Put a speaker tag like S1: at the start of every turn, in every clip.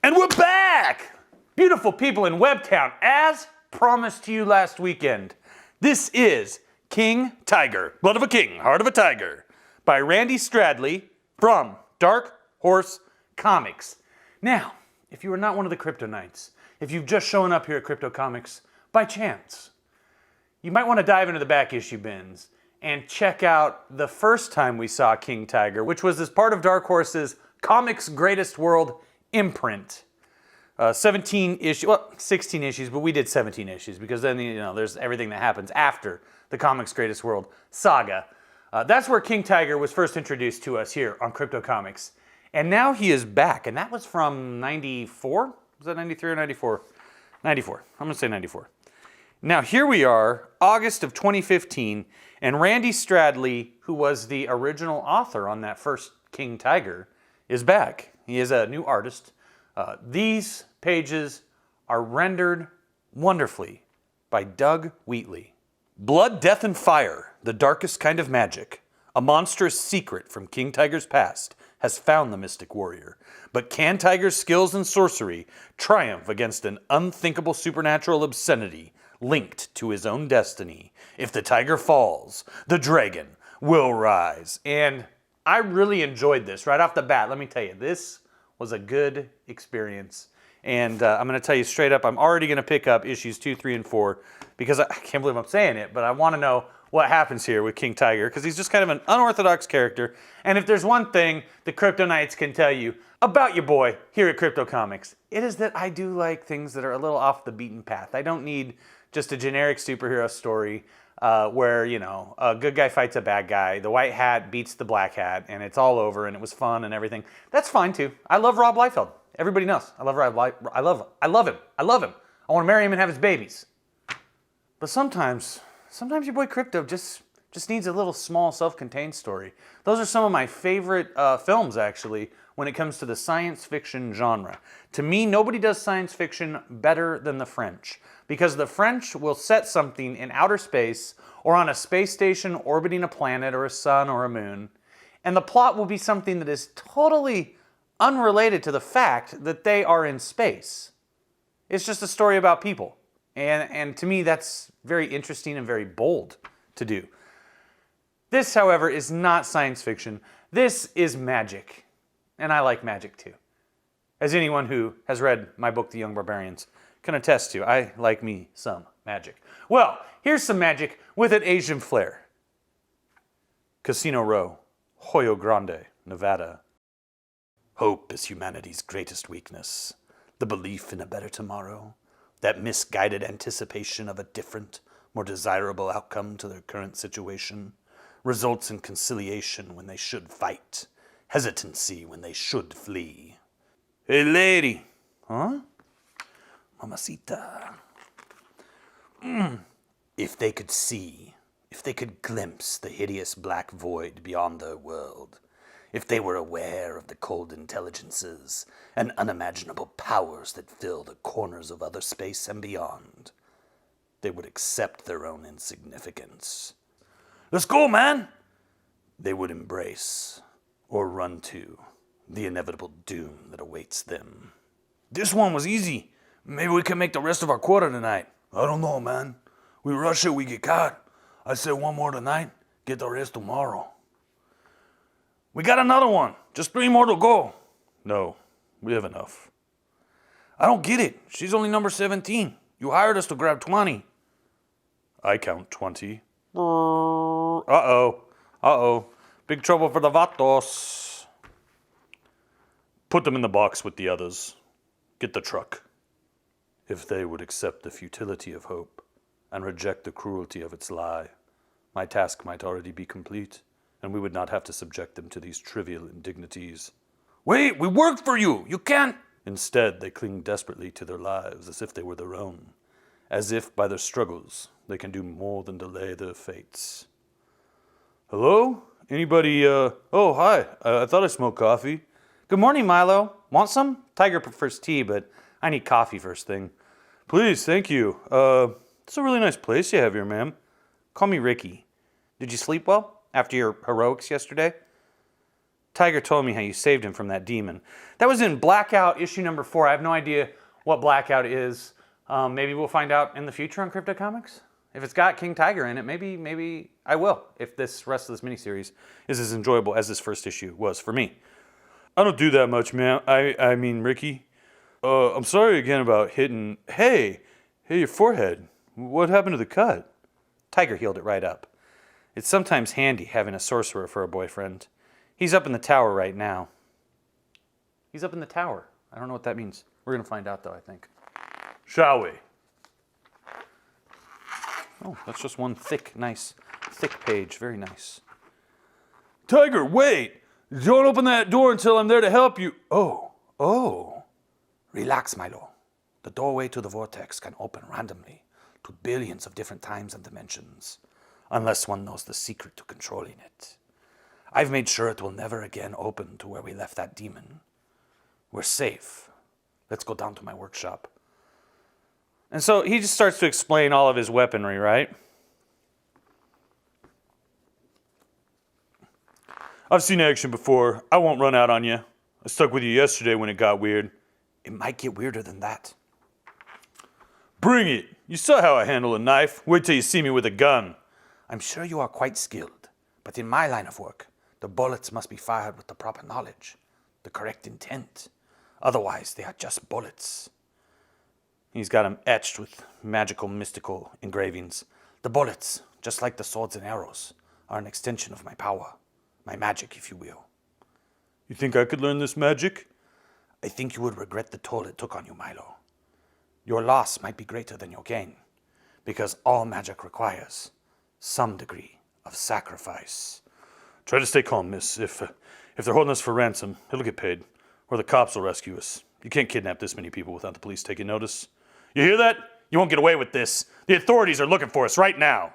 S1: And we're back! Beautiful people in Webtown, as promised to you last weekend. This is King Tiger, Blood of a King, Heart of a Tiger, by Randy Stradley from Dark Horse Comics. Now, if you are not one of the Crypto Knights, if you've just shown up here at Crypto Comics by chance, you might want to dive into the back issue bins and check out the first time we saw King Tiger, which was as part of Dark Horse's Comics Greatest World imprint. 16 issues, but we did 17 issues because then, there's everything that happens after the Comics Greatest World saga. That's where King Tiger was first introduced to us here on Crypto Comics. And now he is back, and that was from 94? Was that 93 or 94? 94. I'm going to say 94. Now here we are, August of 2015, and Randy Stradley, who was the original author on that first King Tiger, is back. He is a new artist. These pages are rendered wonderfully by Doug Wheatley. Blood, death, and fire, the darkest kind of magic. A monstrous secret from King Tiger's past has found the mystic warrior. But can Tiger's skills in sorcery triumph against an unthinkable supernatural obscenity linked to his own destiny? If the tiger falls, the dragon will rise. And I really enjoyed this right off the bat. Let me tell you, this was a good experience. And I'm going to tell you straight up, I'm already going to pick up issues 2, 3, and 4 because I can't believe I'm saying it, but I want to know what happens here with King Tiger because he's just kind of an unorthodox character. And if there's one thing the Crypto Knights can tell you about your boy here at Crypto Comics, it is that I do like things that are a little off the beaten path. I don't need just a generic superhero story where, a good guy fights a bad guy, the white hat beats the black hat, and it's all over, and it was fun and everything. That's fine too. I love Rob Liefeld. Everybody knows. I love Rob Liefeld. I love him. I love him. I want to marry him and have his babies. But sometimes your boy Crypto just needs a little small self-contained story. Those are some of my favorite films, actually, when it comes to the science fiction genre. To me, nobody does science fiction better than the French, because the French will set something in outer space or on a space station orbiting a planet or a sun or a moon, and the plot will be something that is totally unrelated to the fact that they are in space. It's just a story about people. And to me, that's very interesting and very bold to do. This, however, is not science fiction. This is magic. And I like magic too. As anyone who has read my book, The Young Barbarians, can attest to, I like me some magic. Well, here's some magic with an Asian flair. Casino Row, Hoyo Grande, Nevada. Hope is humanity's greatest weakness. The belief in a better tomorrow. That misguided anticipation of a different, more desirable outcome to their current situation results in conciliation when they should fight, hesitancy when they should flee. Hey, lady. Huh? Mamacita. If they could see, if they could glimpse the hideous black void beyond their world, if they were aware of the cold intelligences and unimaginable powers that fill the corners of other space and beyond, they would accept their own insignificance. Let's go, man! They would embrace, or run to, the inevitable doom that awaits them. This one was easy. Maybe we can make the rest of our quota tonight. I don't know, man. We rush it, we get caught. I say one more tonight, get the rest tomorrow. We got another one. Just 3 more to go. No, we have enough. I don't get it. She's only number 17. You hired us to grab 20. I count 20. Uh-oh. Big trouble for the vatos. Put them in the box with the others. Get the truck. If they would accept the futility of hope and reject the cruelty of its lie, my task might already be complete, and we would not have to subject them to these trivial indignities. Wait, we worked for you! You can't! Instead, they cling desperately to their lives as if they were their own, as if by their struggles they can do more than delay their fates. Hello? Anybody, oh, hi. I thought I smoked coffee. Good morning, Milo. Want some? Tiger prefers tea, but I need coffee first thing. Please, thank you. It's a really nice place you have here, ma'am. Call me Ricky. Did you sleep well after your heroics yesterday? Tiger told me how you saved him from that demon. That was in Blackout issue number 4. I have no idea what Blackout is. Maybe we'll find out in the future on Crypto Comics. If it's got King Tiger in it, maybe I will. If this rest of this miniseries is as enjoyable as this first issue was for me. I don't do that much, man. I mean, Ricky. I'm sorry again about hitting. Hey, your forehead. What happened to the cut? Tiger healed it right up. It's sometimes handy having a sorcerer for a boyfriend. He's up in the tower right now. He's up in the tower. I don't know what that means. We're going to find out, though, I think. Shall we? Oh, that's just one nice, thick page. Very nice. Tiger, wait! Don't open that door until I'm there to help you. Oh. Relax, Milo. The doorway to the vortex can open randomly to billions of different times and dimensions, unless one knows the secret to controlling it. I've made sure it will never again open to where we left that demon. We're safe. Let's go down to my workshop. And so he just starts to explain all of his weaponry, right? I've seen action before. I won't run out on you. I stuck with you yesterday when it got weird. It might get weirder than that. Bring it. You saw how I handle a knife. Wait till you see me with a gun. I'm sure you are quite skilled, but in my line of work, the bullets must be fired with the proper knowledge, the correct intent. Otherwise, they are just bullets. He's got them etched with magical, mystical engravings. The bullets, just like the swords and arrows, are an extension of my power. My magic, if you will. You think I could learn this magic? I think you would regret the toll it took on you, Milo. Your loss might be greater than your gain, because all magic requires some degree of sacrifice. Try to stay calm, miss. If they're holding us for ransom, it'll get paid, or the cops will rescue us. You can't kidnap this many people without the police taking notice. You hear that? You won't get away with this. The authorities are looking for us right now.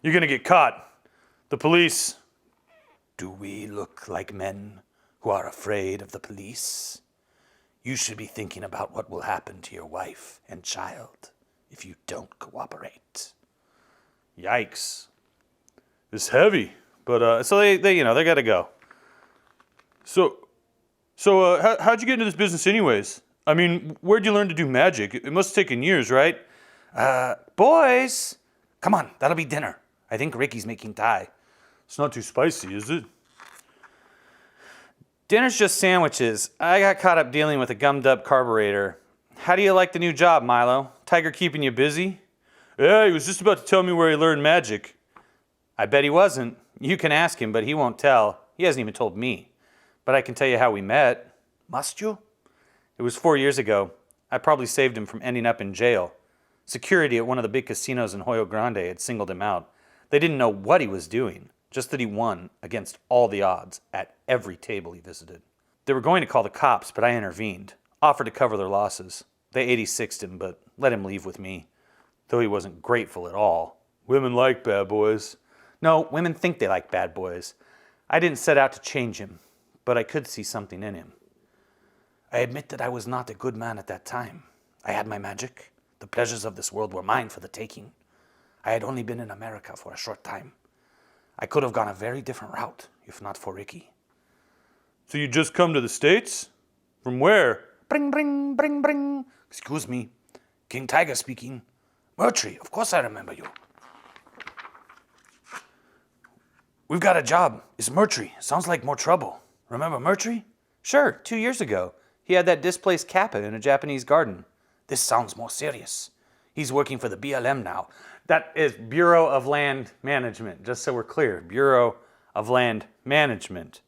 S1: You're gonna get caught. The police. Do we look like men who are afraid of the police? You should be thinking about what will happen to your wife and child if you don't cooperate. Yikes. It's heavy, but so they gotta go. So how'd you get into this business anyways? I mean, where'd you learn to do magic? It must have taken years, right? Boys, come on, that'll be dinner. I think Ricky's making Thai. It's not too spicy, is it? Dinner's just sandwiches. I got caught up dealing with a gummed up carburetor. How do you like the new job, Milo? Tiger keeping you busy? Yeah, he was just about to tell me where he learned magic. I bet he wasn't. You can ask him, but he won't tell. He hasn't even told me. But I can tell you how we met. Must you? It was 4 years ago. I probably saved him from ending up in jail. Security at one of the big casinos in Hoyo Grande had singled him out. They didn't know what he was doing, just that he won against all the odds at every table he visited. They were going to call the cops, but I intervened, offered to cover their losses. They 86'd him, but let him leave with me, though he wasn't grateful at all. Women like bad boys. No, women think they like bad boys. I didn't set out to change him, but I could see something in him. I admit that I was not a good man at that time. I had my magic. The pleasures of this world were mine for the taking. I had only been in America for a short time. I could have gone a very different route, if not for Ricky. So you just come to the States? From where? Bring, bring, bring, bring. Excuse me. King Tiger speaking. Murtry, of course I remember you. We've got a job. It's Murtry. Sounds like more trouble. Remember Murtry? Sure, 2 years ago. He had that displaced kappa in a Japanese garden. This sounds more serious. He's working for the BLM now. That is Bureau of Land Management, just so we're clear. Bureau of Land Management.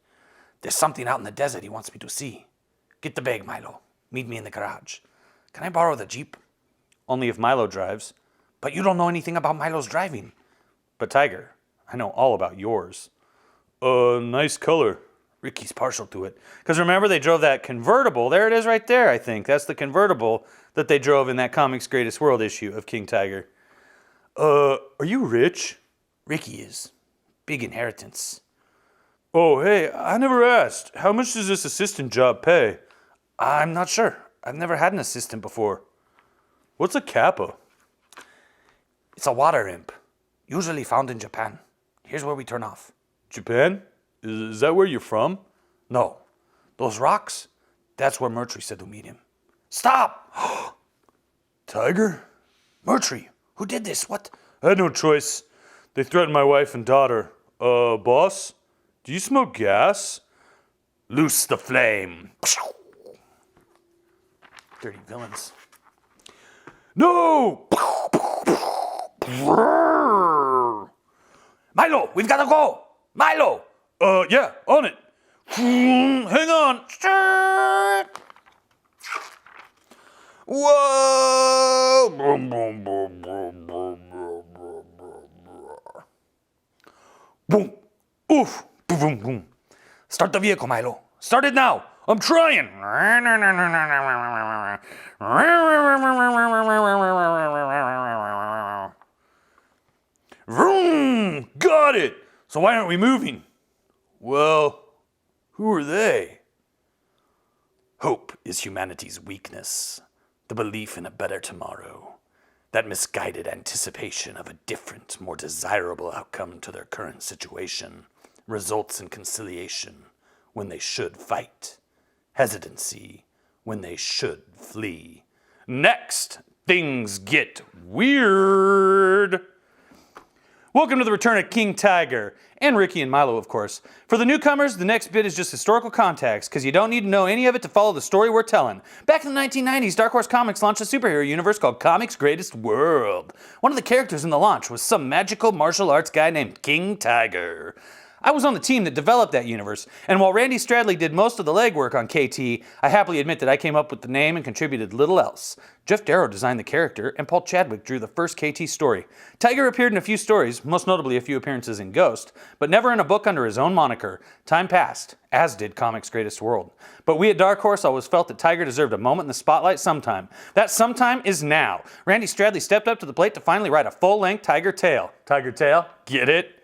S1: There's something out in the desert he wants me to see. Get the bag, Milo. Meet me in the garage. Can I borrow the Jeep? Only if Milo drives. But you don't know anything about Milo's driving. But Tiger, I know all about yours. Nice color. Ricky's partial to it. Because remember, they drove that convertible. There it is right there, I think. That's the convertible that they drove in that Comics Greatest World issue of King Tiger. Are you rich? Ricky is. Big inheritance. Oh, hey, I never asked. How much does this assistant job pay? I'm not sure. I've never had an assistant before. What's a kappa? It's a water imp. usually found in Japan. Here's where we turn off. Japan? Is that where you're from? No. Those rocks? That's where Murtry said to meet him. Stop! Tiger? Murtry, who did this? What? I had no choice. They threatened my wife and daughter. Boss? Do you smoke gas? Loose the flame. Dirty villains. No! Milo, we've got to go! Milo! Yeah, on it. Hang on. Whoa! Boom, boom, boom, boom, boom, boom, boom, boom. Boom. Oof. Boom, boom, boom. Start the vehicle, Milo. Start it now. I'm trying. Vroom! Got it. So why aren't we moving? Well, who are they? Hope is humanity's weakness. The belief in a better tomorrow. That misguided anticipation of a different, more desirable outcome to their current situation results in conciliation when they should fight. Hesitancy when they should flee. Next, things get weird. Welcome to the return of King Tiger, and Ricky and Milo, of course. For the newcomers, the next bit is just historical context, because you don't need to know any of it to follow the story we're telling. Back in the 1990s, Dark Horse Comics launched a superhero universe called Comics Greatest World. One of the characters in the launch was some magical martial arts guy named King Tiger. I was on the team that developed that universe, and while Randy Stradley did most of the legwork on KT, I happily admit that I came up with the name and contributed little else. Jeff Darrow designed the character, and Paul Chadwick drew the first KT story. Tiger appeared in a few stories, most notably a few appearances in Ghost, but never in a book under his own moniker. Time passed, as did Comics Greatest World. But we at Dark Horse always felt that Tiger deserved a moment in the spotlight sometime. That sometime is now. Randy Stradley stepped up to the plate to finally write a full-length Tiger tale. Tiger tale? Get it?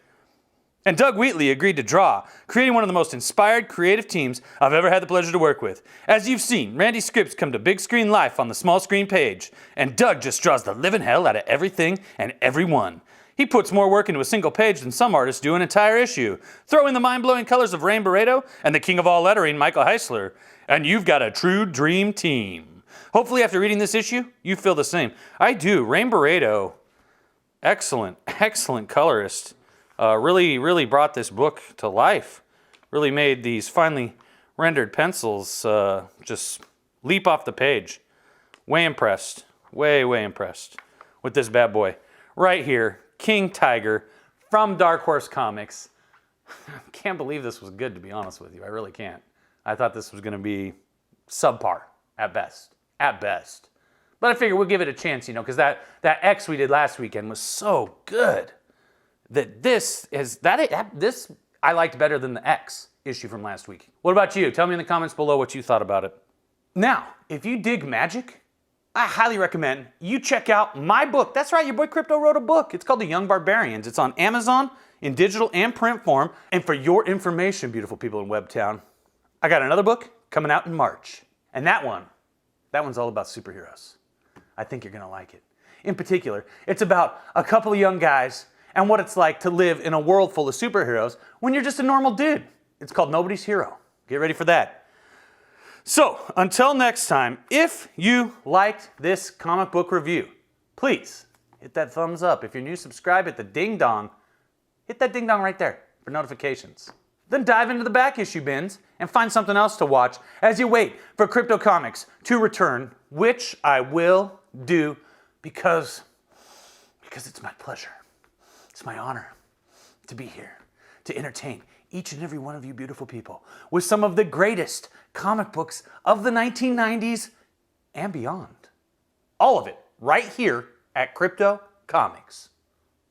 S1: And Doug Wheatley agreed to draw, creating one of the most inspired, creative teams I've ever had the pleasure to work with. As you've seen, Randy's scripts come to big screen life on the small screen page, and Doug just draws the living hell out of everything and everyone. He puts more work into a single page than some artists do an entire issue. Throw in the mind-blowing colors of Rain Barreto and the king of all lettering, Michael Heisler, and you've got a true dream team. Hopefully after reading this issue, you feel the same. I do. Rain Barreto, excellent, excellent colorist. Really brought this book to life. Really made these finely rendered pencils just leap off the page. Way impressed. Way impressed with this bad boy. Right here, King Tiger from Dark Horse Comics. Can't believe this was good, to be honest with you. I really can't. I thought this was going to be subpar at best. At best. But I figured we'll give it a chance, because that X we did last weekend was so good. This I liked better than the X issue from last week. What about you? Tell me in the comments below what you thought about it. Now, if you dig magic, I highly recommend you check out my book. That's right, your boy Crypto wrote a book. It's called The Young Barbarians. It's on Amazon in digital and print form. And for your information, beautiful people in Webtown, I got another book coming out in March. And that one's all about superheroes. I think you're gonna like it. In particular, it's about a couple of young guys and what it's like to live in a world full of superheroes when you're just a normal dude. It's called Nobody's Hero. Get ready for that. So, until next time, if you liked this comic book review, please hit that thumbs up. If you're new, subscribe, hit the ding dong. Hit that ding dong right there for notifications. Then dive into the back issue bins and find something else to watch as you wait for Crypto Comics to return, which I will do because it's my pleasure. It's my honor to be here, to entertain each and every one of you beautiful people with some of the greatest comic books of the 1990s and beyond. All of it right here at Crypto Comics.